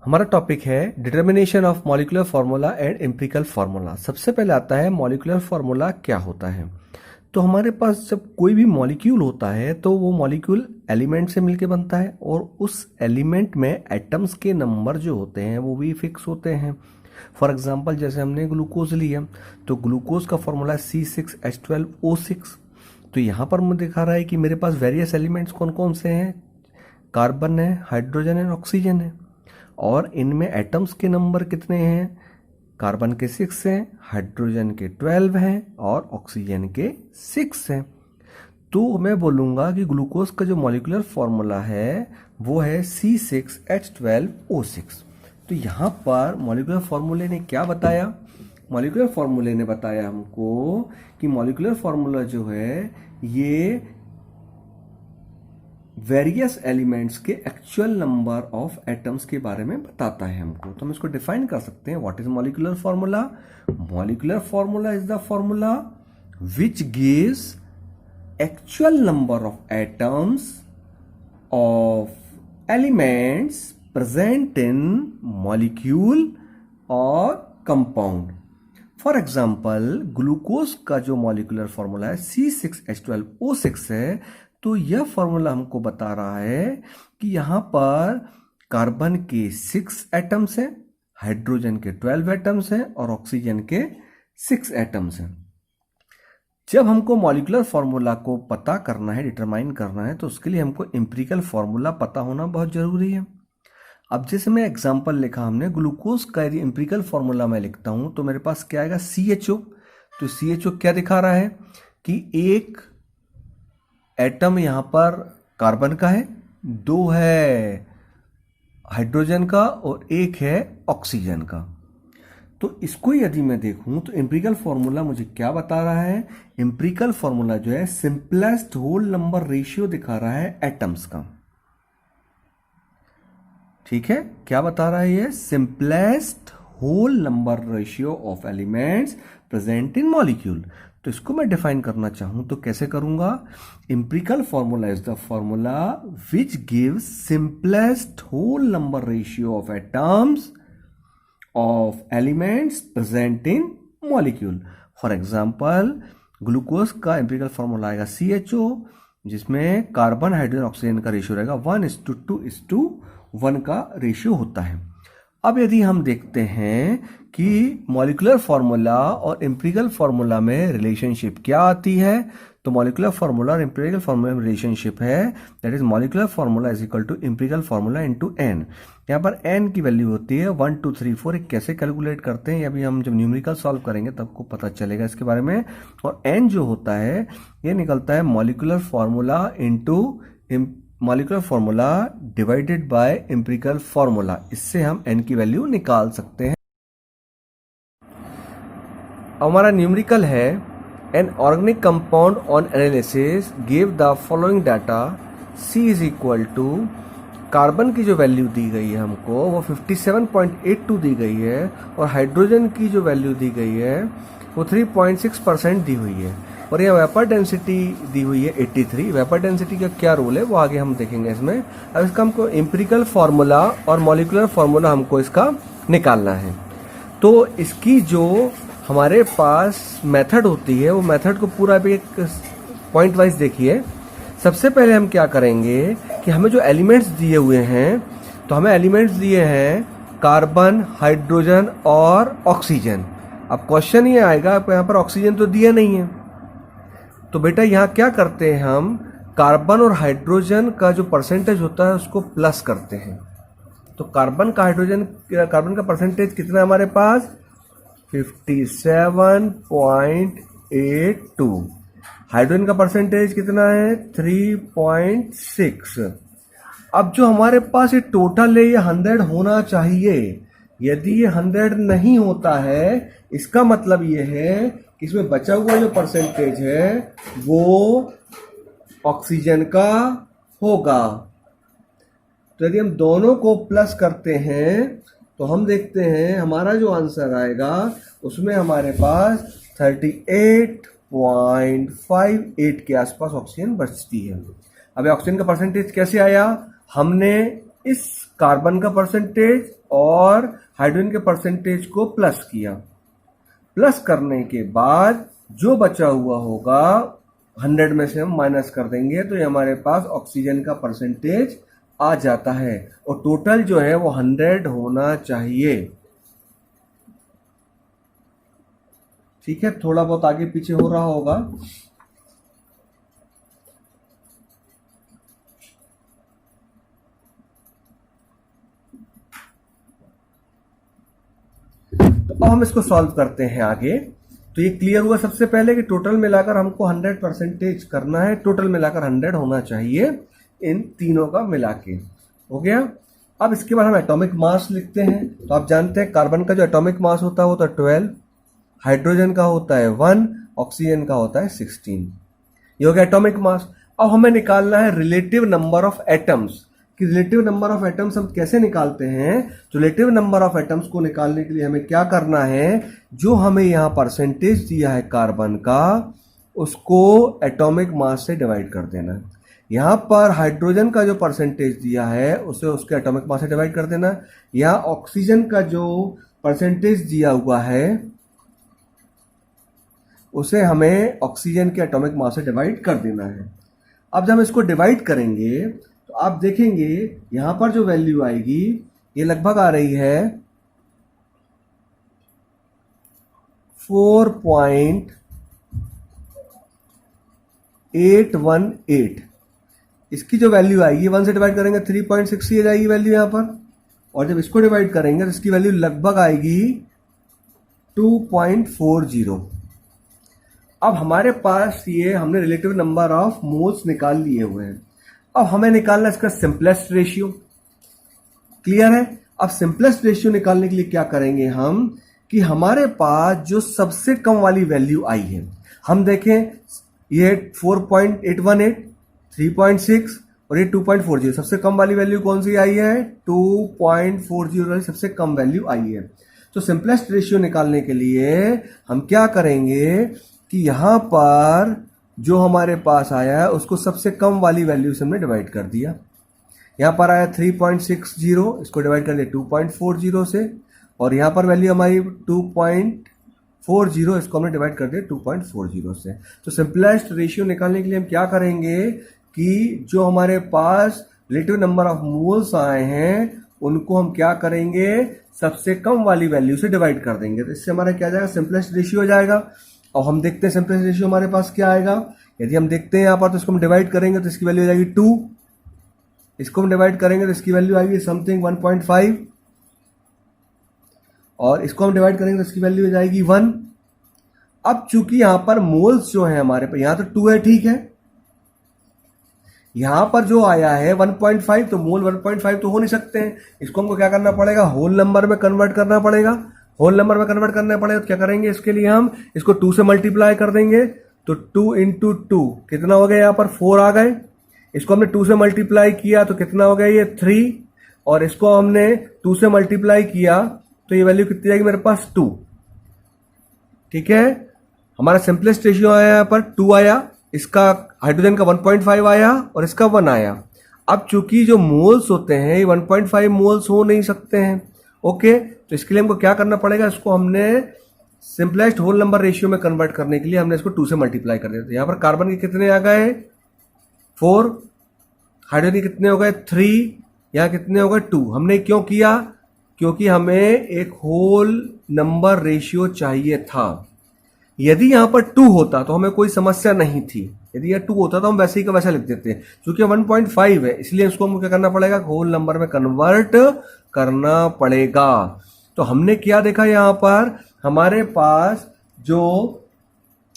हमारा टॉपिक है determination of molecular formula and empirical formula. सबसे पहले आता है मॉलिक्यूलर फार्मूला क्या होता है। तो हमारे पास जब कोई भी मॉलिक्यूल होता है तो वो मॉलिक्यूल एलिमेंट से मिलके बनता है और उस एलिमेंट में एटम्स के नंबर जो होते हैं वो भी फिक्स होते हैं। फॉर एग्जांपल जैसे हमने ग्लूकोज लिया तो ग्लूकोज का फार्मूला है C6H12O6। तो यहाँ पर मुझे दिखा रहा है कि मेरे पास वेरियस एलिमेंट्स कौन कौन से हैं, कार्बन है, हाइड्रोजन है, ऑक्सीजन है। और इनमें एटम्स के नंबर कितने हैं, कार्बन के 6 हैं, हाइड्रोजन के 12 हैं और ऑक्सीजन के 6 हैं। तो मैं बोलूँगा कि ग्लूकोज का जो मॉलिक्यूलर फार्मूला है वो है C6H12O6। तो यहाँ पर मॉलिक्यूलर फार्मूले ने क्या बताया, मॉलिक्यूलर फार्मूले ने बताया हमको कि मॉलिक्यूलर फार्मूला जो है ये वेरियस एलिमेंट्स के एक्चुअल नंबर ऑफ एटम्स के बारे में बताता है हमको। तो हम इसको डिफाइन कर सकते हैं। What is molecular formula? Molecular formula is the formula which gives actual number of atoms of elements present in molecule और कंपाउंड। फॉर एग्जाम्पल ग्लूकोज का जो मॉलिक्यूलर फार्मूला है C6H12O6 है, तो यह फॉर्मूला हमको बता रहा है कि यहां पर कार्बन के 6 एटम्स हैं, हाइड्रोजन के 12 एटम्स हैं और ऑक्सीजन के 6 एटम्स हैं। जब हमको मॉलिक्यूलर फार्मूला को पता करना है, डिटरमाइन करना है, तो उसके लिए हमको एम्पिरिकल फार्मूला पता होना बहुत जरूरी है। अब जैसे मैं एग्जांपल लिखा हमने, ग्लूकोज का यदि एम्पिरिकल फार्मूला मैं लिखता हूं तो मेरे पास क्या आएगा, CHO। तो CHO क्या दिखा रहा है कि एक एटम यहां पर कार्बन का है, 2 है हाइड्रोजन का और 1 है ऑक्सीजन का। तो इसको यदि मैं देखूं तो एम्पिरिकल फार्मूला मुझे क्या बता रहा है, एम्पिरिकल फार्मूला जो है सिंपलेस्ट होल नंबर रेशियो दिखा रहा है एटम्स का। ठीक है, क्या बता रहा है ये, simplest whole number ratio of elements present in molecule. तो इसको मैं डिफाइन करना चाहूं तो कैसे करूंगा, empirical formula is the formula which gives simplest whole number ratio of atoms of elements present in molecule. For example glucose का empirical formula आएगा CHO, जिसमें कार्बन हाइड्रोजन ऑक्सीजन का रेशियो रहेगा 1:2:1 का रेशियो होता है। अब यदि हम देखते हैं कि मॉलिक्यूलर फार्मूला और एम्पिरिकल फार्मूला में रिलेशनशिप क्या आती है, तो मॉलिक्यूलर फार्मूला और एम्पिरिकल फार्मूला में रिलेशनशिप है, that is molecular formula is equal to empirical formula into n। यहाँ पर n की वैल्यू होती है 1 2 3 4। एक कैसे कैलकुलेट करते हैं अभी हम जब न्यूमेरिकल सॉल्व करेंगे तब को पता चलेगा इसके बारे में। और n जो होता है ये निकलता है molecular formula into molecular formula divided by empirical formula. इससे हम n की वैल्यू निकाल सकते हैं। हमारा न्यूमेरिकल है an organic compound on analysis give the following data. C is equal to, carbon की जो वैल्यू दी गई है हमको वो 57.82 दी गई है और हाइड्रोजन की जो वैल्यू दी गई है वो 3.6% दी हुई है और यह वेपर डेंसिटी दी हुई है 83। वेपर डेंसिटी का क्या रोल है वो आगे हम देखेंगे इसमें। अब इसका हमको एम्पिरिकल फार्मूला और मॉलिक्यूलर फार्मूला हमको इसका निकालना है। तो इसकी जो हमारे पास मेथड होती है वो मेथड को पूरा भी एक पॉइंट वाइज देखिए। सबसे पहले हम क्या करेंगे कि हमें जो एलिमेंट्स दिए हुए हैं, तो हमें एलिमेंट्स दिए हैं कार्बन, हाइड्रोजन और ऑक्सीजन। अब क्वेश्चन ये आएगा, आपको यहाँ पर ऑक्सीजन तो दिया नहीं है, तो बेटा यहाँ क्या करते हैं, हम कार्बन और हाइड्रोजन का जो परसेंटेज होता है उसको प्लस करते हैं। तो कार्बन का परसेंटेज कितना है हमारे पास, 57.82। हाइड्रोजन का परसेंटेज कितना है, 3.6। अब जो हमारे पास ये टोटल है ये 100 होना चाहिए। यदि ये 100 नहीं होता है इसका मतलब ये है कि इसमें बचा हुआ जो परसेंटेज है वो ऑक्सीजन का होगा। तो यदि हम दोनों को प्लस करते हैं तो हम देखते हैं हमारा जो आंसर आएगा उसमें हमारे पास 38.58 के आसपास ऑक्सीजन बचती है। अब ऑक्सीजन का परसेंटेज कैसे आया, हमने इस कार्बन का परसेंटेज और हाइड्रोजन के परसेंटेज को प्लस किया। प्लस करने के बाद जो बचा हुआ होगा 100 में से हम माइनस कर देंगे, तो ये हमारे पास ऑक्सीजन का परसेंटेज आ जाता है और टोटल जो है वो 100 होना चाहिए। ठीक है, थोड़ा बहुत आगे पीछे हो रहा होगा। तो अब हम इसको सॉल्व करते हैं आगे। तो ये क्लियर हुआ सबसे पहले कि टोटल मिलाकर हमको 100 परसेंटेज करना है, टोटल मिलाकर 100 होना चाहिए इन तीनों का मिला के। हो गया। अब इसके बाद हम एटॉमिक मास लिखते हैं। तो आप जानते हैं कार्बन का जो एटॉमिक मास होता है वो तो 12, हाइड्रोजन का होता है 1, ऑक्सीजन का होता है 16। ये हो गया एटॉमिक मास। अब हमें निकालना है रिलेटिव नंबर ऑफ एटम्स। कि रिलेटिव नंबर ऑफ एटम्स हम कैसे निकालते हैं। तो रिलेटिव नंबर ऑफ एटम्स को निकालने के लिए हमें क्या करना है, जो हमें यहाँ परसेंटेज दिया है कार्बन का, उसको एटॉमिक मास से डिवाइड कर देना है। यहाँ पर हाइड्रोजन का जो परसेंटेज दिया है उसे उसके एटॉमिक मास से डिवाइड कर देना। यहाँ ऑक्सीजन का जो परसेंटेज दिया हुआ है उसे हमें ऑक्सीजन के एटॉमिक मास से डिवाइड कर देना है। अब जब हम इसको डिवाइड करेंगे तो आप देखेंगे यहां पर जो वैल्यू आएगी ये लगभग आ रही है 4.818। इसकी जो वैल्यू आएगी 1 से डिवाइड करेंगे 3.6 जाएगी वैल्यू यहां पर, और जब इसको डिवाइड करेंगे तो इसकी वैल्यू लगभग आएगी 2.40। अब हमारे पास ये हमने रिलेटिव नंबर ऑफ मोल्स निकाल लिए हुए हैं। अब हमें निकालना है इसका सिंपलेस्ट रेशियो। क्लियर है। अब सिंपलेस्ट रेशियो निकालने के लिए क्या करेंगे हम, कि हमारे पास जो सबसे कम वाली वैल्यू आई है, हम देखें ये 4.818, 3.6 और ये 2.40। सबसे कम वाली वैल्यू कौन सी आई है, 2.40 वाली सबसे कम वैल्यू आई है। तो सिंपलेस्ट रेशियो निकालने के लिए हम क्या करेंगे कि यहां पर जो हमारे पास आया है उसको सबसे कम वाली वैल्यू से हमने डिवाइड कर दिया। यहां पर आया 3.60, इसको डिवाइड कर दिया 2.40 से, और यहां पर वैल्यू हमारी 2.40, इसको हमने डिवाइड कर दिया 2.40 से। तो सिंपलेस्ट रेशियो निकालने के लिए हम क्या करेंगे कि जो हमारे पास रिलेटिव नंबर ऑफ मोल्स आए हैं उनको हम क्या करेंगे, सबसे कम वाली वैल्यू से डिवाइड कर देंगे। तो इससे हमारा क्या जाएगा, सिंपलेस्ट रेशियो हो जाएगा। और हम देखते हैं सिंपलेस्ट रेशियो हमारे पास क्या आएगा। यदि हम देखते हैं यहाँ पर तो इसको हम डिवाइड करेंगे तो इसकी वैल्यू हो जाएगी 2, इसको हम डिवाइड करेंगे तो इसकी वैल्यू आएगी समथिंग 1.5, और इसको हम डिवाइड करेंगे तो इसकी वैल्यू हो जाएगी 1। अब चूंकि यहां पर मोल्स जो है हमारे पास, यहां तो 2 है, ठीक है, यहां पर जो आया है 1.5, तो मोल 1.5 तो हो नहीं सकते हैं। इसको हमको क्या करना पड़ेगा, होल नंबर में कन्वर्ट करना पड़ेगा। होल नंबर में कन्वर्ट करना पड़ेगा तो क्या करेंगे, इसके लिए हम इसको 2 से मल्टीप्लाई कर देंगे। तो 2 इंटू 2 कितना हो गया, यहां पर 4 आ गए। इसको हमने 2 से मल्टीप्लाई किया तो कितना हो गया, ये 3, और इसको हमने 2 से मल्टीप्लाई किया तो ये वैल्यू कितनी आएगी मेरे पास, 2। ठीक है, हमारा सिंपलेस्ट रेशियो आया यहाँ पर 2 आया, इसका हाइड्रोजन का 1.5 आया और इसका 1 आया। अब चूंकि जो मोल्स होते हैं ये 1.5 मोल्स हो नहीं सकते हैं। ओके, तो इसके लिए हमको क्या करना पड़ेगा, इसको हमने सिंपलेस्ट होल नंबर रेशियो में कन्वर्ट करने के लिए हमने इसको 2 से मल्टीप्लाई कर दिया। तो यहां पर कार्बन के कितने आ गए, 4, हाइड्रोजन के कितने हो गए, 3, यहां कितने हो गए, 2। हमने क्यों किया, क्योंकि हमें एक होल नंबर रेशियो चाहिए था। यदि यहां पर 2 होता तो हमें कोई समस्या नहीं थी, यदि यह 2 होता तो हम वैसे ही का वैसा लिख देते हैं। चूंकि 1.5 है इसलिए इसको हमको क्या करना पड़ेगा, होल नंबर में कन्वर्ट करना पड़ेगा। तो हमने क्या देखा, यहां पर हमारे पास जो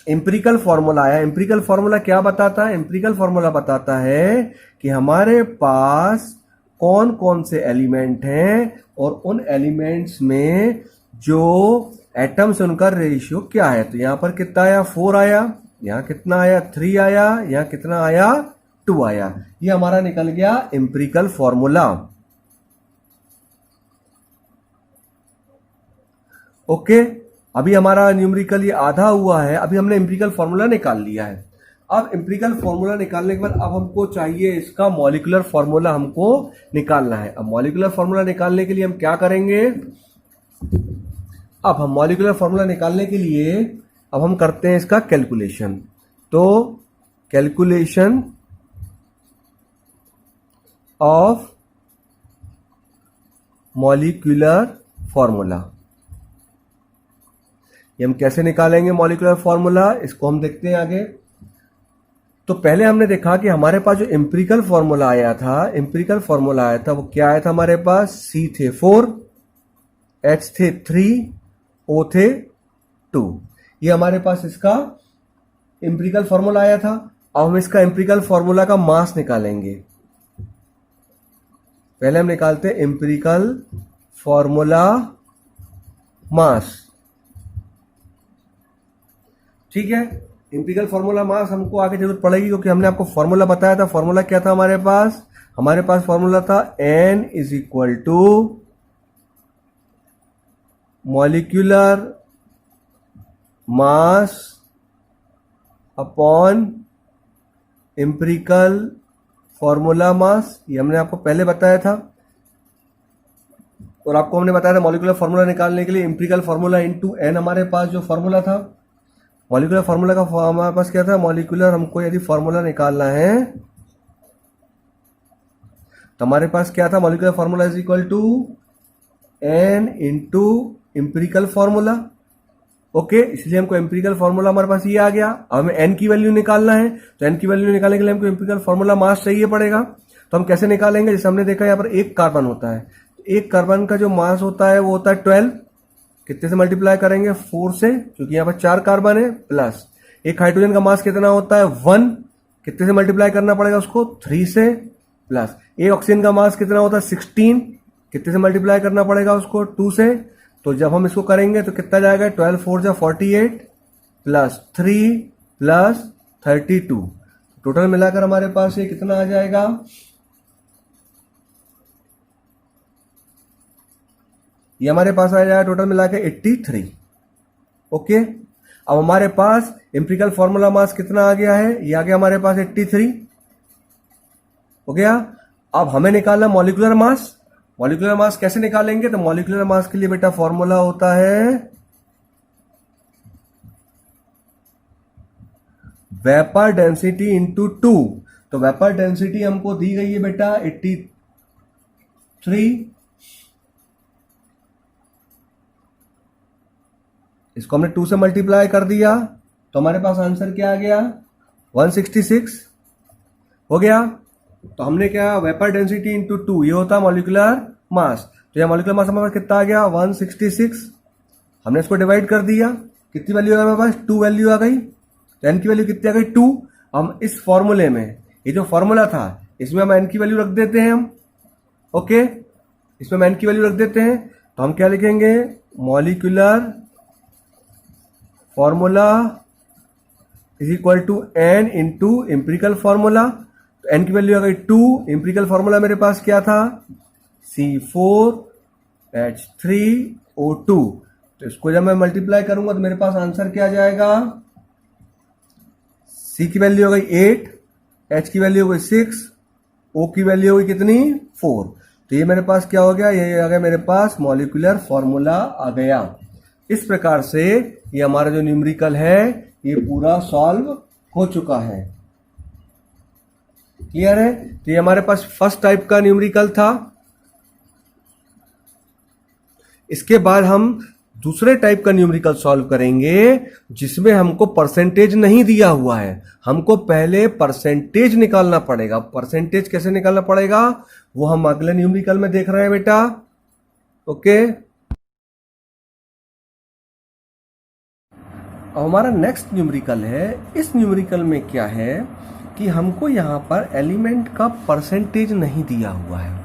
एम्पिरिकल फॉर्मूला आया, एम्पिरिकल फॉर्मूला क्या बताता है, एम्पिरिकल फॉर्मूला बताता है कि हमारे पास कौन कौन से एलिमेंट हैं और उन एलिमेंट्स में जो एटम्स उनका रेशियो क्या है। तो यहां पर कितना आया, 4 आया, यहां कितना आया, 3 आया, यहां कितना आया, 2 आया। ये हमारा निकल गया एम्पिरिकल फॉर्मूला। ओके, अभी हमारा न्यूमेरिकल ये आधा हुआ है, अभी हमने एम्पिरिकल फॉर्मूला निकाल लिया है। अब एम्पिरिकल फॉर्मूला निकालने के बाद अब हमको चाहिए इसका मॉलिक्यूलर फॉर्मूला हमको निकालना है। अब मॉलिक्यूलर फॉर्मूला निकालने के लिए हम क्या करेंगे, अब हम मॉलिक्यूलर फॉर्मूला निकालने के लिए अब हम करते हैं इसका कैलकुलेशन। तो कैलकुलेशन ऑफ मॉलिक्यूलर फॉर्मूला, ये हम कैसे निकालेंगे मॉलिक्यूलर फॉर्मूला, इसको हम देखते हैं आगे। तो पहले हमने देखा कि हमारे पास जो एम्पिरिकल फॉर्मूला आया था, एम्पिरिकल फॉर्मूला आया था वो क्या आया था हमारे पास, C थे 4, H थे 3, O थे 2। ये हमारे पास इसका एम्पिरिकल फॉर्मूला आया था। अब हम इसका एम्पिरिकल फॉर्मूला का मास निकालेंगे। पहले हम निकालते हैं एम्पिरिकल फॉर्मूला मास, ठीक है। एम्पिरिकल फॉर्मूला मास हमको आगे जरूरत पड़ेगी क्योंकि हमने आपको फॉर्मूला बताया था। फॉर्मूला क्या था हमारे पास फॉर्मूला था N is equal to molecular mass upon empirical formula mass, ये हमने आपको पहले बताया था। और आपको हमने बताया था मॉलिक्यूलर फॉर्मूला निकालने के लिए एम्पिरिकल फॉर्मूला इनटू n हमारे पास जो फॉर्मूला था। मॉलिक्यूलर फॉर्मूला का हमारे पास क्या था, मॉलिक्यूलर हमको यदि फॉर्मूला निकालना है तो हमारे पास क्या था, molecular formula is equal to n into empirical formula. Okay, इसलिए हमको एम्पिरिकल फॉर्मूला हमारे पास ये आ गया। अब हमें n की वैल्यू निकालना है, तो n की वैल्यू निकालने के लिए हमको एम्पिरिकल फॉर्मूला मास चाहिए पड़ेगा। तो हम कैसे निकालेंगे, जैसे हमने देखा यहाँ पर एक कार्बन होता है, एक कार्बन का जो मास होता है वो होता है 12, कितने से मल्टीप्लाई करेंगे 4 से, क्योंकि यहाँ पर 4 कार्बन है, प्लस एक हाइड्रोजन का मास कितना होता है 1, कितने से मल्टीप्लाई करना पड़ेगा उसको 3 से, प्लस एक ऑक्सीजन का मास कितना होता है 16, कितने से मल्टीप्लाई करना पड़ेगा उसको 2 से। तो जब हम इसको करेंगे तो कितना जाएगा 12 4 जा 48 प्लस 3 प्लस 32, टोटल मिलाकर हमारे पास ये कितना आ जाएगा, ये हमारे पास आ जाएगा टोटल मिला के 83। ओके, अब हमारे पास एम्पिरिकल फॉर्मूला मास कितना आ गया है, ये आ गया हमारे पास 83 हो गया। अब हमें निकालना मॉलिक्यूलर मास। मॉलिक्यूलर मास कैसे निकालेंगे, तो मॉलिक्यूलर मास के लिए बेटा फॉर्मूला होता है वेपर डेंसिटी इंटू 2। तो वेपर डेंसिटी हमको दी गई है बेटा 83, इसको हमने 2 से मल्टीप्लाई कर दिया तो हमारे पास आंसर क्या आ गया 166 हो गया। तो हमने क्या, वेपर डेंसिटी इंटू 2 ये होता है मॉलिक्यूलर मास। तो यह मॉलिक्यूलर मास हमारे पास कितना आ गया 166, हमने इसको डिवाइड कर दिया, कितनी वैल्यू आ गई हमारे पास 2 वैल्यू आ गई, तो एन की वैल्यू कितनी आ गई 2। हम इस फॉर्मूले में, ये जो फॉर्मूला था इसमें हम एन की वैल्यू रख देते हैं हम, ओके, इसमें हम एन की वैल्यू रख देते हैं। तो हम क्या लिखेंगे, molecular formula is equal to n into empirical formula. तो एन की वैल्यू आ गई 2, एम्पिरिकल फॉर्मूला मेरे पास क्या था C4H3O2। तो इसको जब मैं मल्टीप्लाई करूंगा तो मेरे पास आंसर क्या आ जाएगा, C की वैल्यू हो गई 8, H की वैल्यू हो गई 6, O की वैल्यू हो गई कितनी 4। तो ये मेरे पास क्या हो गया, ये आ गया मेरे पास मॉलिक्यूलर फॉर्मूला आ गया। इस प्रकार से ये हमारा जो न्यूमेरिकल है ये पूरा सॉल्व हो चुका है। क्लियर है। तो ये हमारे पास फर्स्ट टाइप का न्यूमेरिकल था। इसके बाद हम दूसरे टाइप का न्यूमेरिकल सॉल्व करेंगे जिसमें हमको परसेंटेज नहीं दिया हुआ है। हमको पहले परसेंटेज निकालना पड़ेगा। परसेंटेज कैसे निकालना पड़ेगा वो हम अगले न्यूमेरिकल में देख रहे हैं बेटा। ओके, अब हमारा नेक्स्ट न्यूमेरिकल है। इस न्यूमेरिकल में क्या है कि हमको यहां पर एलिमेंट का परसेंटेज नहीं दिया हुआ है।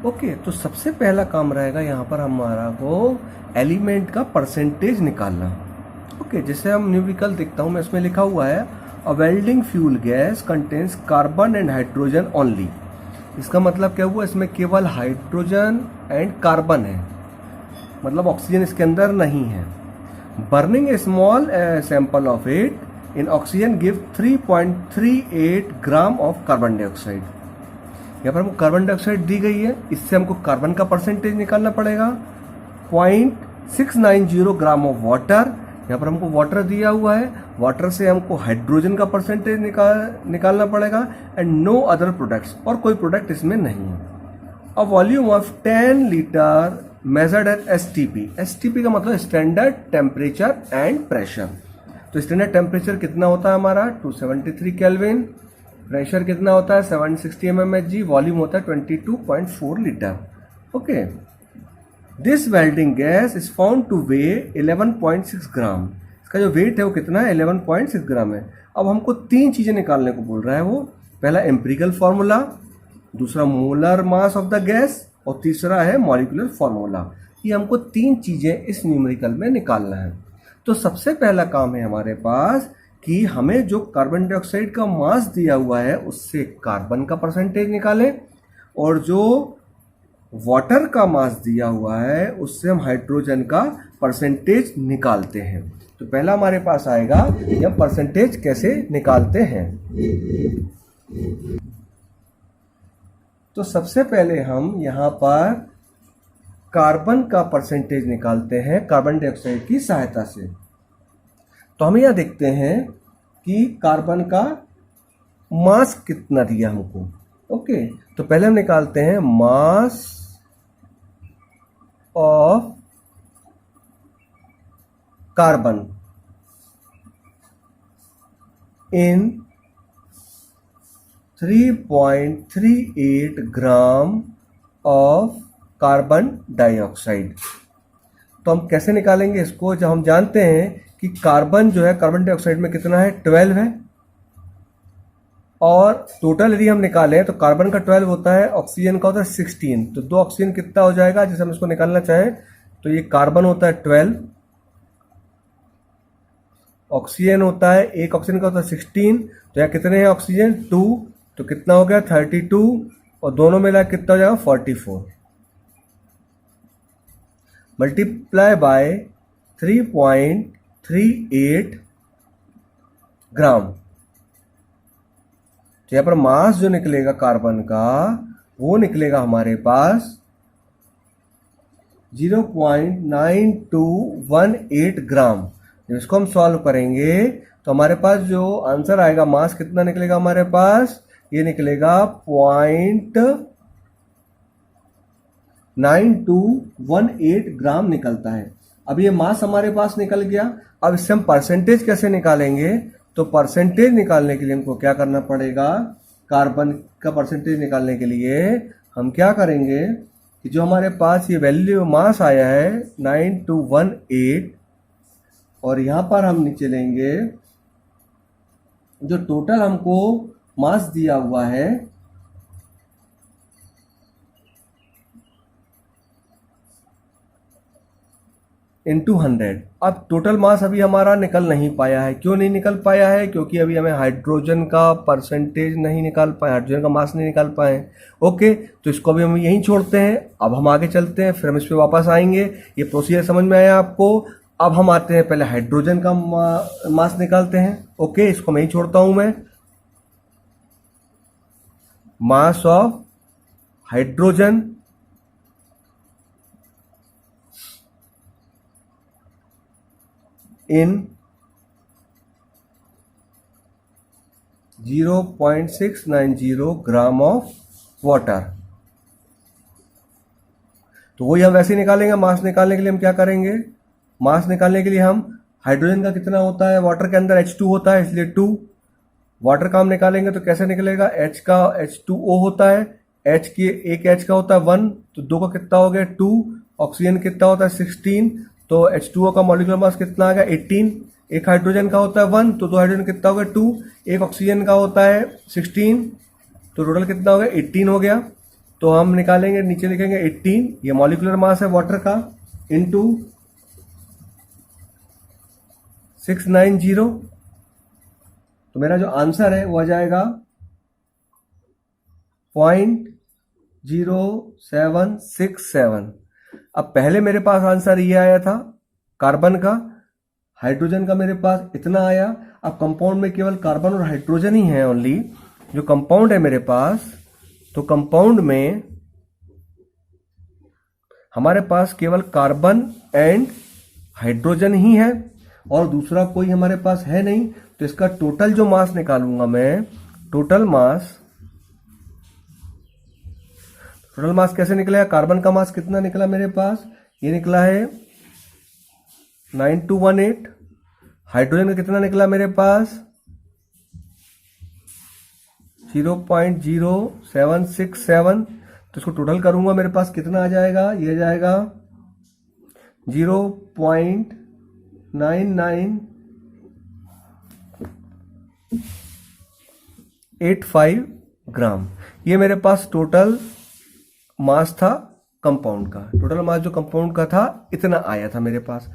ओके, तो सबसे पहला काम रहेगा यहां पर हमारा को एलिमेंट का परसेंटेज निकालना। ओके, जैसे हम न्यूमेरिकल देखता हूं मैं, इसमें लिखा हुआ है a welding fuel gas contains carbon and hydrogen only. इसका मतलब क्या हुआ, इसमें केवल हाइड्रोजन एंड कार्बन है, मतलब ऑक्सीजन इसके अंदर नहीं है। Burning A small sample of it in oxygen give 3.38 gram of carbon dioxide. यहाँ पर हमको कार्बन डाइऑक्साइड दी गई है, इससे हमको कार्बन का परसेंटेज निकालना पड़ेगा। 0.690 ग्राम ऑफ वाटर, यहाँ पर हमको वाटर दिया हुआ है, वाटर से हमको हाइड्रोजन का परसेंटेज निकालना पड़ेगा। एंड नो अदर प्रोडक्ट्स, और कोई प्रोडक्ट इसमें नहीं है। A volume of 10 litre measured eight STP. STP का मतलब स्टैंडर्ड टेम्परेचर एंड प्रेशर। तो स्टैंडर्ड टेम्परेचर कितना होता है हमारा 273 केल्विन, प्रेशर कितना होता है 760 mmHg, वॉल्यूम होता है 22.4 litre. Okay, this welding gas is found two way 11.6 ग्राम। इसका जो वेट है वो कितना है 11.6 ग्राम है। अब हमको 3 चीजें निकालने को बोल रहा है वो, पहला एम्पिरिकल फॉर्मूला, दूसरा molar mass of the gas, और तीसरा है मॉलिक्यूलर फॉर्मूला। ये हमको 3 चीजें इस न्यूमेरिकल में निकालना है। तो सबसे पहला काम है हमारे पास कि हमें जो कार्बन डाइऑक्साइड का मास दिया हुआ है उससे कार्बन का परसेंटेज निकालें, और जो वाटर का मास दिया हुआ है उससे हम हाइड्रोजन का परसेंटेज निकालते हैं। तो पहला हमारे पास आएगा कि हम परसेंटेज कैसे निकालते हैं। तो सबसे पहले हम यहाँ पर कार्बन का परसेंटेज निकालते हैं कार्बन डाइऑक्साइड की सहायता से। तो हम यहाँ देखते हैं कि कार्बन का मास कितना दिया हमको। ओके, तो पहले हम निकालते हैं mass of carbon in 3.38 gram of carbon dioxide. तो हम कैसे निकालेंगे इसको, जब हम जानते हैं कि कार्बन जो है कार्बन डाइऑक्साइड में कितना है 12 है, और टोटल यदि हम निकालें तो कार्बन का 12 होता है, ऑक्सीजन का होता है 16। तो 2 ऑक्सीजन कितना हो जाएगा, जैसे हम इसको निकालना चाहें तो ये कार्बन होता है 12, ऑक्सीजन होता है, एक ऑक्सीजन का होता है 16, तो यहाँ कितने हैं ऑक्सीजन 2, तो कितना हो गया 32, और दोनों मिला कितना हो जाएगा 44, मल्टीप्लाई बाय 3.38 ग्राम। तो यहाँ पर मास जो निकलेगा कार्बन का वो निकलेगा हमारे पास 0.9218 ग्राम। जब इसको हम सॉल्व करेंगे तो हमारे पास जो आंसर आएगा, मास कितना निकलेगा हमारे पास, ये निकलेगा 0.9218 ग्राम निकलता है। अब ये मास हमारे पास निकल गया। अब इससे हम परसेंटेज कैसे निकालेंगे, तो परसेंटेज निकालने के लिए हमको क्या करना पड़ेगा, कार्बन का परसेंटेज निकालने के लिए हम क्या करेंगे कि जो हमारे पास ये वैल्यू मास आया है 9218, और यहाँ पर हम नीचे लेंगे जो टोटल हमको मास दिया हुआ है इंटू 100। अब टोटल मास अभी हमारा निकल नहीं पाया है। क्यों नहीं निकल पाया है, क्योंकि अभी हमें हाइड्रोजन का परसेंटेज नहीं निकाल पाए, हाइड्रोजन का मास नहीं निकाल पाए। ओके, तो इसको अभी हम यहीं छोड़ते हैं। अब हम आगे चलते हैं, फिर हम इस पर वापस आएंगे। ये प्रोसीजर समझ में आया आपको। अब हम आते हैं, पहले हाइड्रोजन का मास निकालते हैं। ओके, इसको मैं ही छोड़ता हूं मैं। Mass of hydrogen in 0.690 gram of water. तो वही हम वैसे निकालेंगे। मास निकालने के लिए हम क्या करेंगे, मास निकालने के लिए हम हाइड्रोजन का कितना होता है, वाटर के अंदर H2 होता है, इसलिए 2। वाटर का हम निकालेंगे तो कैसे निकलेगा, H का H2O होता है, H की एक H का होता है 1, तो 2 का कितना हो गया 2, ऑक्सीजन कितना होता है 16, तो H2O का मॉलिक्यूलर मास कितना आ गया 18, एक हाइड्रोजन का होता है 1, तो 2 हाइड्रोजन कितना हो गया 2, एक ऑक्सीजन का होता है 16, तो टोटल कितना हो गया 18 हो गया। तो हम निकालेंगे, नीचे लिखेंगे 18, ये मॉलिक्यूलर मास है वाटर का, इनटू 690, तो मेरा जो आंसर है वो आ जाएगा 0.0767। अब पहले मेरे पास आंसर ये आया था कार्बन का, हाइड्रोजन का मेरे पास इतना आया। अब कंपाउंड में केवल कार्बन और हाइड्रोजन ही है ओनली, जो कंपाउंड है मेरे पास, तो कंपाउंड में हमारे पास केवल कार्बन एंड हाइड्रोजन ही है और दूसरा कोई हमारे पास है नहीं। तो इसका टोटल जो मास निकालूंगा मैं, टोटल मास कैसे निकलेगा? कार्बन का मास कितना निकला मेरे पास? ये निकला है 9218। हाइड्रोजन का कितना निकला मेरे पास? 0.0767। तो इसको टोटल करूंगा मेरे पास कितना आ जाएगा? ये जाएगा 0.9985 ग्राम। ये मेरे पास टोटल मास था कंपाउंड का। टोटल मास जो कंपाउंड का था इतना आया था मेरे पास।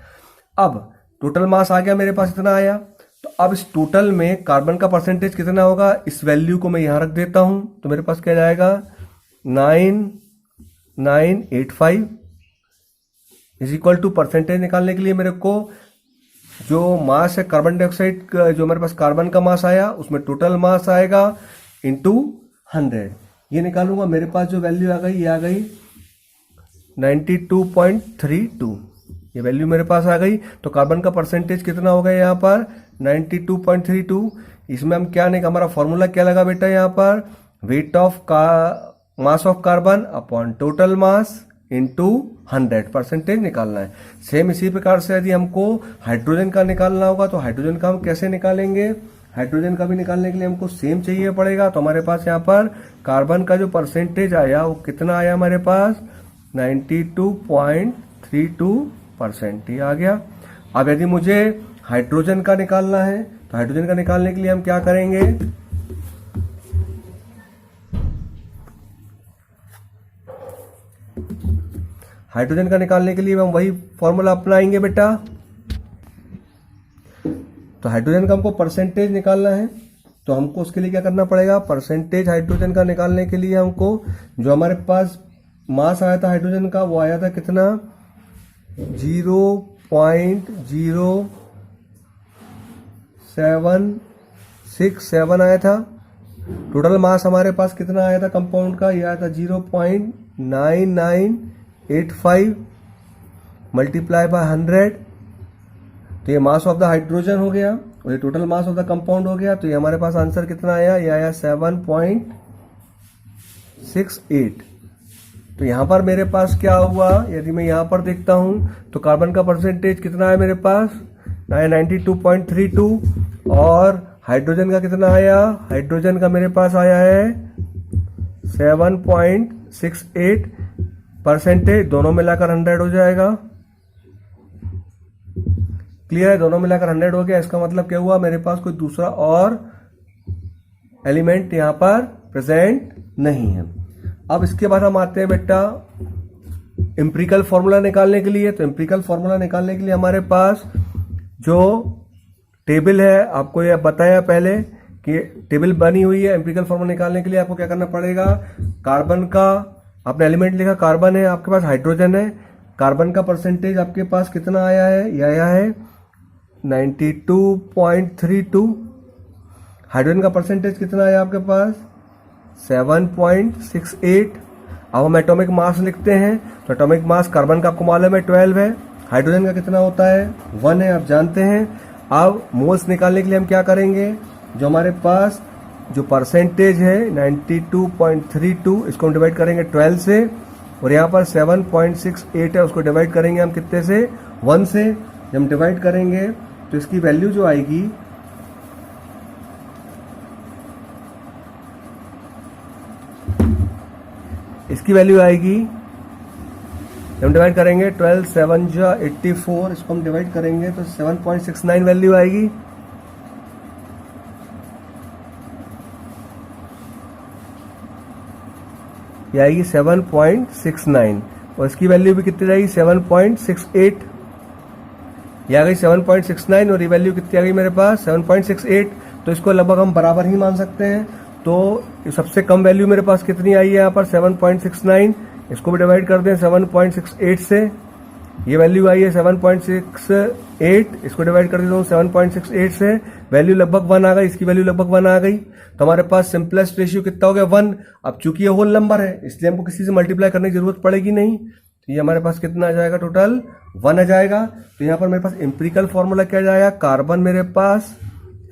अब टोटल मास आ गया मेरे पास, इतना आया। तो अब इस टोटल में कार्बन का परसेंटेज कितना होगा? इस वैल्यू को मैं यहां रख देता हूं, तो मेरे पास क्या जाएगा? 9985 इज इक्वल टू परसेंटेज निकालने के लिए मेरे को जो मास है कार्बन डाइऑक्साइड का, जो मेरे पास कार्बन का मास आया उसमें टोटल मास आएगा इंटू 100। ये निकालूंगा, मेरे पास जो वैल्यू आ गई ये आ गई 92.32। ये वैल्यू मेरे पास आ गई। तो कार्बन का परसेंटेज कितना होगा यहाँ पर? 92.32। इसमें हम क्या नहीं, हमारा फॉर्मूला क्या लगा बेटा यहाँ पर? Weight of mass of carbon upon total mass into 100 percentage निकालना है। सेम इसी प्रकार से यदि हमको हाइड्रोजन का निकालना होगा तो हाइड्रोजन का हम कैसे निकालेंगे? हाइड्रोजन का भी निकालने के लिए हमको सेम चाहिए पड़ेगा। तो हमारे पास यहाँ पर कार्बन का जो परसेंटेज आया वो कितना आया हमारे पास? 92.32% ये आ गया। अब यदि मुझे हाइड्रोजन का निकालना है तो हाइड्रोजन का निकालने के लिए हम क्या करेंगे? हाइड्रोजन का निकालने के लिए हम वही फॉर्मूला अपनाएंगे बेटा। तो हाइड्रोजन का हमको परसेंटेज निकालना है, तो हमको उसके लिए क्या करना पड़ेगा? परसेंटेज हाइड्रोजन का निकालने के लिए हमको जो हमारे पास मास आया था हाइड्रोजन का वो आया था कितना? 0.0767 आया था। टोटल मास हमारे पास कितना आया था कंपाउंड का? ये आया था 0.9985 मल्टीप्लाई बाय 100। तो ये मास ऑफ द हाइड्रोजन हो गया और ये total mass of the compound हो गया। तो ये हमारे पास आंसर कितना आया? ये आया 7.68। तो यहां पर मेरे पास क्या हुआ? यदि मैं यहां पर देखता हूं तो कार्बन का परसेंटेज कितना है मेरे पास? 92.32। और हाइड्रोजन का कितना आया? हाइड्रोजन का मेरे पास आया है 7.68 परसेंटेज। दोनों मिलाकर 100 हो जाएगा। क्लियर है? दोनों मिलाकर 100 हो गया। इसका मतलब क्या हुआ? मेरे पास कोई दूसरा और एलिमेंट यहां पर प्रेजेंट नहीं है। अब इसके बाद हम आते हैं बेटा एम्पिरिकल फॉर्मूला निकालने के लिए। तो एम्पिरिकल फॉर्मूला निकालने के लिए हमारे पास जो टेबल है, आपको यह बताया पहले कि टेबल बनी हुई है। एम्पिरिकल फॉर्मूला निकालने के लिए आपको क्या करना पड़ेगा? कार्बन का आपने एलिमेंट लिखा, कार्बन है, आपके पास हाइड्रोजन है। कार्बन का परसेंटेज आपके पास कितना आया है? यह आया है 92.32। हाइड्रोजन का परसेंटेज कितना आया आपके पास? 7.68। अब हम एटॉमिक मास लिखते हैं। तो एटॉमिक मास कार्बन का आपको मालूम है 12 है। हाइड्रोजन का कितना होता है? 1 है, आप जानते हैं। अब मोल्स निकालने के लिए हम क्या करेंगे? जो हमारे पास जो परसेंटेज है 92.32, इसको हम डिवाइड करेंगे 12 से, और यहाँ पर 7.68 है, उसको डिवाइड करेंगे हम कितने से? 1 से। जब हम डिवाइड करेंगे तो इसकी वैल्यू जो आएगी जब हम डिवाइड करेंगे 12 7 जा 84, इसको हम डिवाइड करेंगे तो 7.69 वैल्यू आएगी। ये आएगी 7.69 और इसकी वैल्यू भी कितनी रहेगी? 7.68। ये आ गई 7.69 और ये वैल्यू कितनी आ गई मेरे पास? 7.68। तो इसको लगभग हम बराबर ही मान सकते हैं। तो सबसे कम वैल्यू मेरे पास कितनी आई है यहाँ पर? 7.69। इसको भी डिवाइड कर दें 7.68 से, ये वैल्यू आई है 7.68, इसको डिवाइड कर देता हूँ 7.68 से, वैल्यू लगभग 1 आ गई, इसकी वैल्यू लगभग 1 आ गई, तो हमारे पास सिंपलेस्ट रेशियो कितना हो गया 1। अब चूंकि ये होल नंबर है इसलिए हमको किसी से मल्टीप्लाई करने की जरूरत पड़ेगी नहीं, तो ये हमारे पास कितना आ जाएगा, टोटल 1 आ जाएगा। तो यहाँ पर मेरे पास एम्पिरिकल फॉर्मूला क्या जाएगा, कार्बन मेरे पास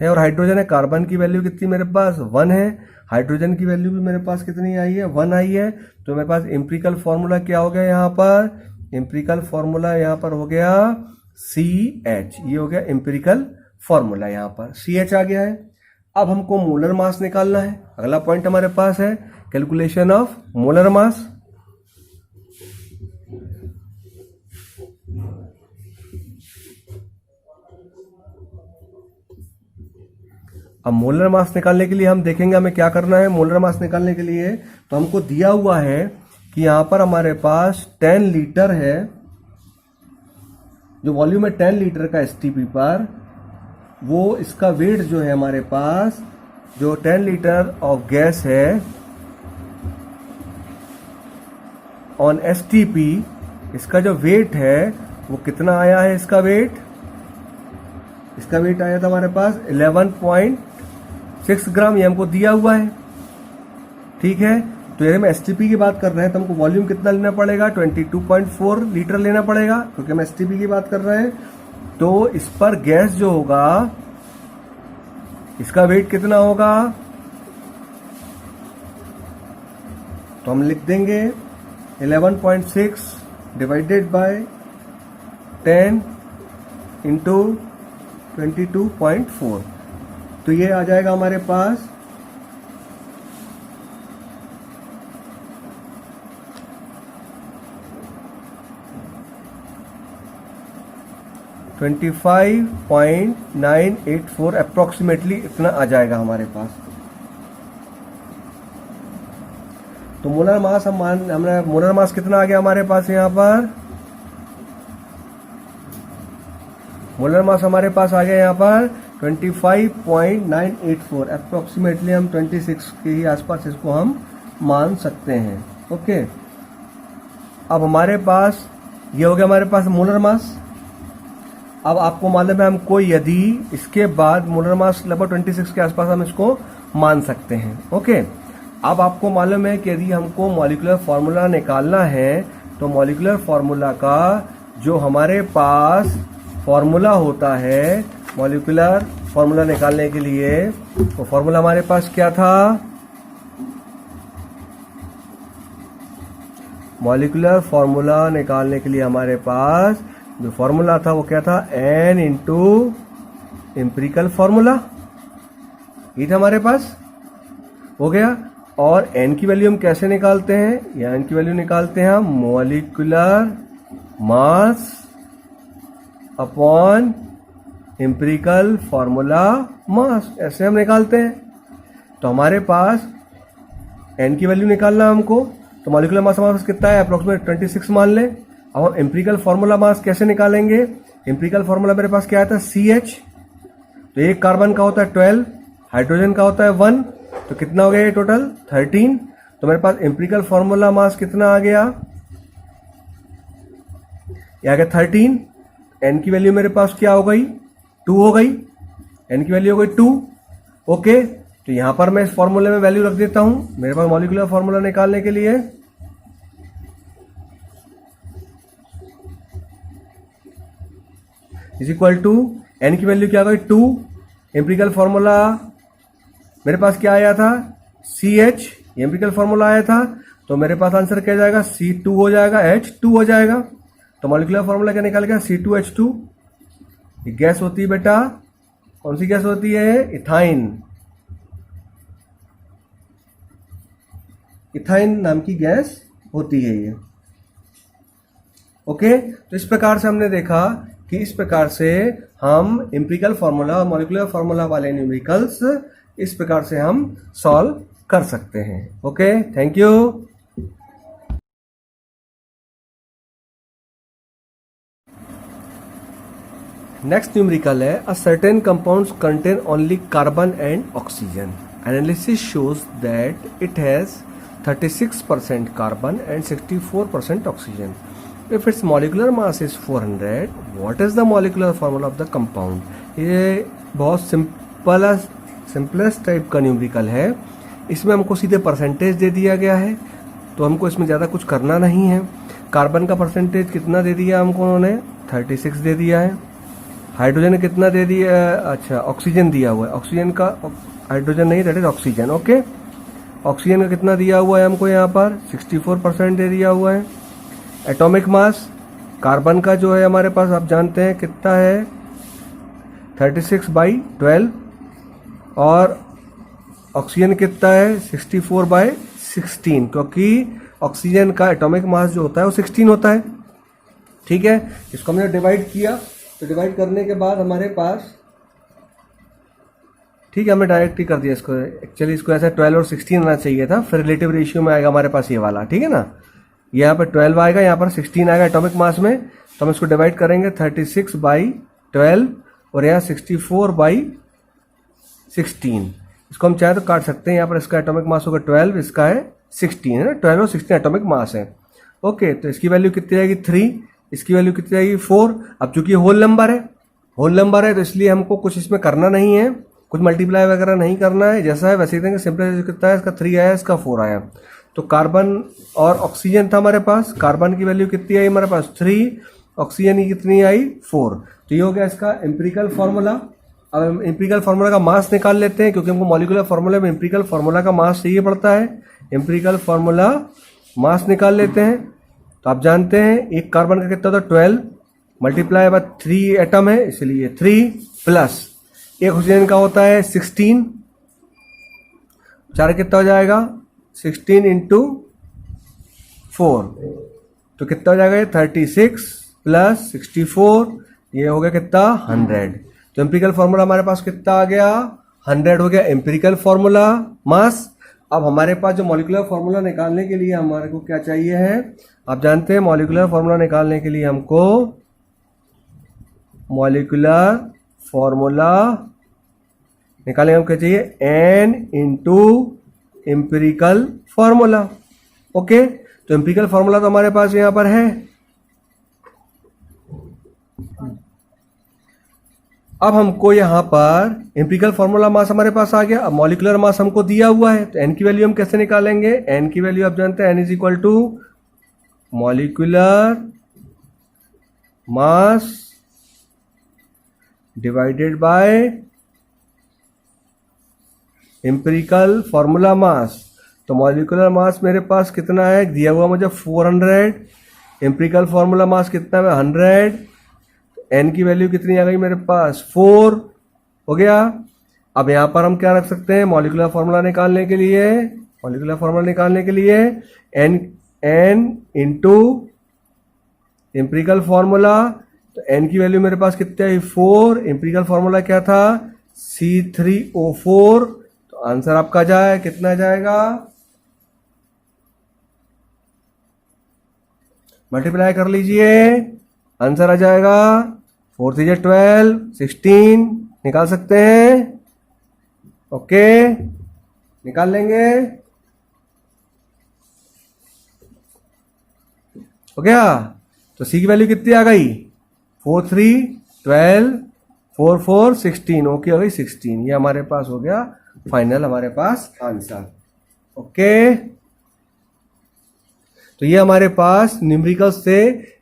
है और हाइड्रोजन है, कार्बन की वैल्यू कितनी मेरे पास 1 है, हाइड्रोजन की वैल्यू भी मेरे पास कितनी आई है 1 आई है। तो मेरे पास एम्पिरिकल फॉर्मूला क्या हो गया, यहाँ पर एम्पिरिकल फॉर्मूला यहाँ पर हो गया CH, ये हो गया एम्पिरिकल फॉर्मूला, यहाँ पर CH आ गया है। अब हमको मोलर मास निकालना है, अगला पॉइंट हमारे पास है कैलकुलेशन ऑफ मोलर मास। अब मोलर मास निकालने के लिए हम देखेंगे हमें क्या करना है। मोलर मास निकालने के लिए तो हमको दिया हुआ है कि यहां पर हमारे पास 10 लीटर है, जो वॉल्यूम है 10 लीटर का STP पर, वो इसका वेट जो है हमारे पास, जो 10 लीटर ऑफ गैस है ऑन STP, इसका जो वेट है वो कितना आया है, इसका वेट आया था हमारे पास 11.6 ग्राम, ये हमको दिया हुआ है, ठीक है। तो यदि हम STP की बात कर रहे हैं तो हमको वॉल्यूम कितना लेना पड़ेगा, 22.4 लीटर लेना पड़ेगा, क्योंकि हम STP की बात कर रहे हैं। तो इस पर गैस जो होगा इसका वेट कितना होगा, तो हम लिख देंगे 11.6 डिवाइडेड बाय 10 इंटू 22.4, तो ये आ जाएगा हमारे पास 25.984 अप्रोक्सीमेटली इतना आ जाएगा हमारे पास। तो मोलर मास हमने मोलर मास कितना आ गया हमारे पास, यहाँ पर मोलर मास हमारे पास आ गया यहाँ पर 25.984, अप्रोक्सीमेटली हम 26 के ही आसपास इसको हम मान सकते हैं। ओके, अब हमारे पास ये हो गया हमारे पास मोलर मास। अब आपको मालूम है हमको यदि इसके बाद मोलर मास लगभग 26 के आसपास हम इसको मान सकते हैं। ओके, अब आपको मालूम है कि यदि हमको मॉलिक्यूलर फार्मूला निकालना है तो मॉलिक्यूलर फार्मूला का जो हमारे पास फार्मूला होता है, मॉलिक्यूलर फार्मूला निकालने के लिए वो फार्मूला हमारे पास क्या था, मॉलिक्यूलर फार्मूला निकालने के लिए हमारे पास जो फार्मूला था वो क्या था, N इंटू एम्पिरिकल फार्मूला, ये था हमारे पास, हो गया। और N की वैल्यू हम कैसे निकालते हैं, या N की वैल्यू निकालते हैं हम molecular mass upon empirical formula मास, ऐसे हम निकालते हैं। तो हमारे पास N की वैल्यू निकालना हमको, तो मॉलिक्यूलर मास हमारे पास कितना है, अप्रोक्सीमेट 26 मान लें। अब हम एम्पिरिकल फार्मूला मास कैसे निकालेंगे, एम्पिरिकल फार्मूला मेरे पास क्या आता है CH, तो एक कार्बन का होता है 12, हाइड्रोजन का होता है 1, तो कितना हो गया ये टोटल 13। तो मेरे पास एम्पिरिकल फार्मूला मास कितना आ गया, ये आ गया 13। N की वैल्यू मेरे पास क्या हो गई, 2 हो गई, N की वैल्यू हो गई 2। ओके, तो यहां पर मैं इस फॉर्मूले में वैल्यू रख देता हूं, मेरे पास मॉलिक्यूलर फार्मूला निकालने के लिए इज इक्वल टू N की वैल्यू क्या हो गई 2, एम्पिरिकल फार्मूला मेरे पास क्या आया था CH, एम्पिरिकल फार्मूला आया था, तो मेरे पास आंसर क्या जाएगा C2 हो जाएगा, H2 हो जाएगा। तो मॉलिक्यूलर फार्मूला क्या निकाल गया C2H2, ये गैस होती है बेटा, कौन सी गैस होती है, इथाइन, इथाइन नाम की गैस होती है ये। ओके, तो इस प्रकार से हमने देखा कि इस प्रकार से हम एम्पिरिकल फार्मूला और मॉलिक्यूलर फार्मूला वाले न्यूमेरिकल्स इस प्रकार से हम सॉल्व कर सकते हैं। Okay, thank you. Next numerical है, a certain compounds contain only carbon and oxygen, analysis shows that it has 36% carbon and 64% oxygen. If its molecular mass is 400, what is the molecular formula of the compound? ये बहुत simplest type का numerical है। इसमें हमको सीधे percentage दे दिया गया है, तो हमको इसमें ज़्यादा कुछ करना नहीं है। कार्बन का परसेंटेज कितना दे दिया हमको उन्होंने? 36 दे दिया है। हाइड्रोजन कितना दे दिया? अच्छा, ऑक्सीजन दिया हुआ है। ऑक्सीजन का, हाइड्रोजन नहीं, that is oxygen. Okay, oxygen का कितना दिया हुआ है हमको यहाँ पर? 64% दे दिया हुआ है। एटॉमिक मास कार्बन का जो है हमारे पास, आप जानते हैं कितना है, 36/12, और ऑक्सीजन कितना है? 64/16, क्योंकि ऑक्सीजन का एटॉमिक मास जो होता है वो 16 होता है। ठीक है, इसको हमने डिवाइड किया, तो डिवाइड करने के बाद हमारे पास, ठीक है, हमने डायरेक्ट ही कर दिया इसको। एक्चुअली इसको ऐसा 12 और 16 आना चाहिए था, फिर रिलेटिव रेशियो में आएगा हमारे पास ये वाला। ठीक है ना, यहाँ पर 12 आएगा, यहाँ पर 16 आएगा एटॉमिक मास में, तो हम इसको डिवाइड करेंगे 36/12 और यहाँ 64/16। इसको हम चाहे तो काट सकते हैं। यहाँ पर इसका एटॉमिक मास होगा 12, इसका है 16, है ना, 12 और 16 एटॉमिक मास है। ओके, तो इसकी वैल्यू कितनी आएगी? 3, इसकी वैल्यू कितनी आएगी? 4। अब चूंकि होल नंबर है, तो इसलिए हमको कुछ इसमें करना नहीं है, कुछ मल्टीप्लाई वगैरह नहीं करना है, जैसा है वैसे ही देंगे। सिंपल कितना है? इसका 3 आया, इसका 4 आया। तो कार्बन और ऑक्सीजन था हमारे पास, कार्बन की वैल्यू कितनी आई हमारे पास? 3, ऑक्सीजन की कितनी आई? 4। तो ये हो गया इसका एम्पिरिकल फार्मूला। अब हम एम्पिरिकल फार्मूला का मास निकाल लेते हैं, क्योंकि हमको मॉलिक्यूलर फार्मूला में एम्पिरिकल फार्मूला का मास चाहिए पड़ता है। एम्पिरिकल फार्मूला मास निकाल लेते हैं। तो आप जानते हैं एक कार्बन का कितना होता है? 12 मल्टीप्लाई बाय 3 एटम है, इसलिए 3 प्लस एक ऑक्सीजन का होता है 16, 4 कितना हो जाएगा? 16 इंटू 4, तो कितना हो जाएगा? 36 प्लस 64, ये हो गया कितना? 100। तो एम्पिरिकल फार्मूला हमारे पास कितना आ गया? 100 हो गया एम्पिरिकल फार्मूला मास। अब हमारे पास जो मॉलिक्यूलर फार्मूला निकालने के लिए हमारे को क्या चाहिए है? आप जानते हैं मॉलिक्यूलर फार्मूला निकालने के लिए हमको मॉलिक्यूलर फार्मूला निकालने हम क्या चाहिए? n into empirical formula. Okay, तो एम्पिरिकल फार्मूला तो हमारे पास यहां पर है। अब हमको यहाँ पर एम्पिरिकल फार्मूला मास हमारे पास आ गया। अब मॉलिक्यूलर मास हमको दिया हुआ है, तो n की वैल्यू हम कैसे निकालेंगे? n की वैल्यू आप जानते हैं, n is equal to molecular mass divided by empirical formula mass. तो मॉलिक्यूलर मास मेरे पास कितना है? दिया हुआ मुझे 400, एम्पिरिकल फार्मूला मास कितना है? 100। n की वैल्यू कितनी आ गई मेरे पास? 4 हो गया। अब यहां पर हम क्या रख सकते हैं मॉलिक्यूलर फार्मूला निकालने के लिए? मॉलिक्यूलर फार्मूला निकालने के लिए n इंटू एम्पिरिकल फार्मूला। तो n की वैल्यू मेरे पास कितनी आई? 4। एम्पिरिकल फार्मूला क्या था? C3O4। तो आंसर आपका जाए कितना जाएगा? मल्टीप्लाई कर लीजिए, आंसर आ जाएगा 4 3 12, 16 निकाल सकते हैं। ओके, निकाल लेंगे। हो गया। तो सी की वैल्यू कितनी आ गई? 4 3 12, 4 4 16। ओके, हो गई 16। ये हमारे पास हो गया फाइनल हमारे पास आंसर। ओके, तो ये हमारे पास न्यूमेरिकल से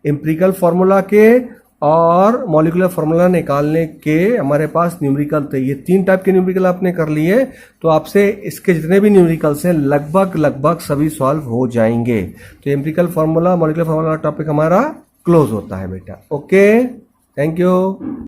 एम्पिरिकल फार्मूला के और मॉलिक्यूलर फार्मूला निकालने के हमारे पास न्यूमेरिकल थे। ये 3 टाइप के न्यूमेरिकल आपने कर लिए, तो आपसे इसके जितने भी न्यूमेरिकल्स हैं लगभग सभी सॉल्व हो जाएंगे। तो empirical formula, molecular formula topic हमारा क्लोज होता है बेटा। Okay, thank you.